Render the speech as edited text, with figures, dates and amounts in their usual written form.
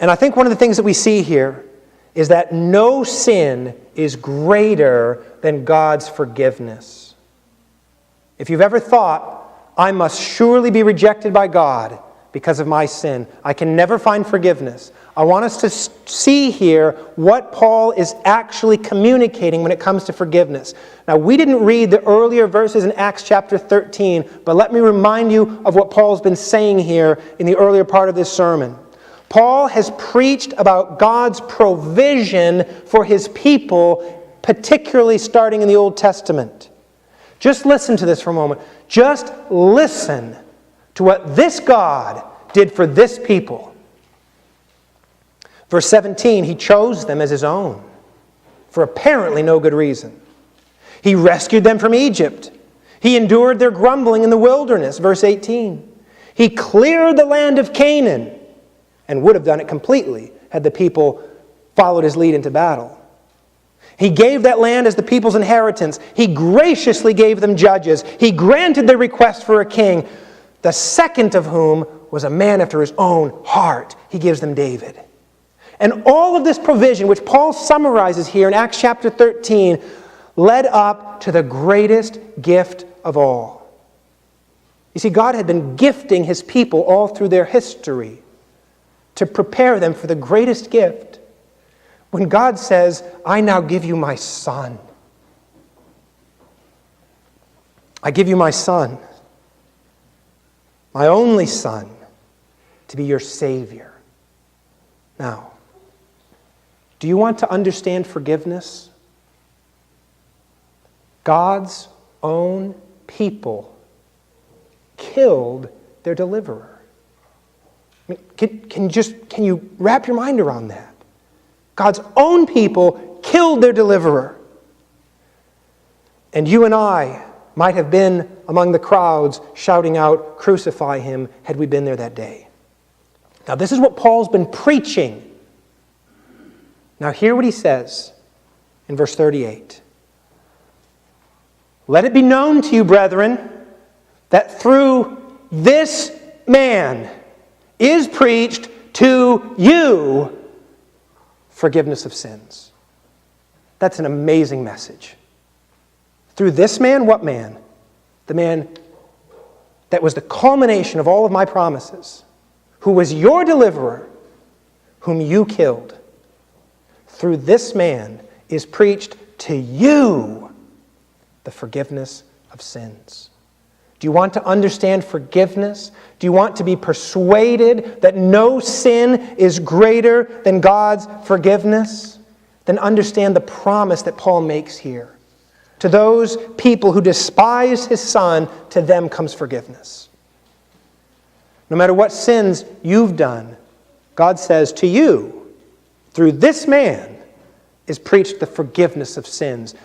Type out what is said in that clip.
And I think one of the things that we see here is that no sin is greater than God's forgiveness. If you've ever thought, I must surely be rejected by God because of my sin, I can never find forgiveness, I want us to see here what Paul is actually communicating when it comes to forgiveness. Now, we didn't read the earlier verses in Acts chapter 13, but let me remind you of what Paul's been saying here in the earlier part of this sermon. Paul has preached about God's provision for his people, particularly starting in the Old Testament. Just listen to this for a moment. Just listen to what this God did for this people. Verse 17, he chose them as his own for apparently no good reason. He rescued them from Egypt. He endured their grumbling in the wilderness. Verse 18, he cleared the land of Canaan and would have done it completely had the people followed his lead into battle. He gave that land as the people's inheritance. He graciously gave them judges. He granted their request for a king, the second of whom was a man after his own heart. He gives them David. And all of this provision, which Paul summarizes here in Acts chapter 13, led up to the greatest gift of all. You see, God had been gifting his people all through their history to prepare them for the greatest gift. When God says, I now give you my son. I give you my son, my only son, to be your Savior. Now, do you want to understand forgiveness? God's own people killed their deliverer. I mean, can you wrap your mind around that? God's own people killed their deliverer. And you and I might have been among the crowds shouting out, "Crucify him," had we been there that day. Now, this is what Paul's been preaching. Now, hear what he says in verse 38. Let it be known to you, brethren, that through this man is preached to you forgiveness of sins. That's an amazing message. Through this man, what man? The man that was the culmination of all of my promises, who was your deliverer, whom you killed. Through this man is preached to you the forgiveness of sins. Do you want to understand forgiveness? Do you want to be persuaded that no sin is greater than God's forgiveness? Then understand the promise that Paul makes here. To those people who despise his son, to them comes forgiveness. No matter what sins you've done, God says to you, through this man is preached the forgiveness of sins.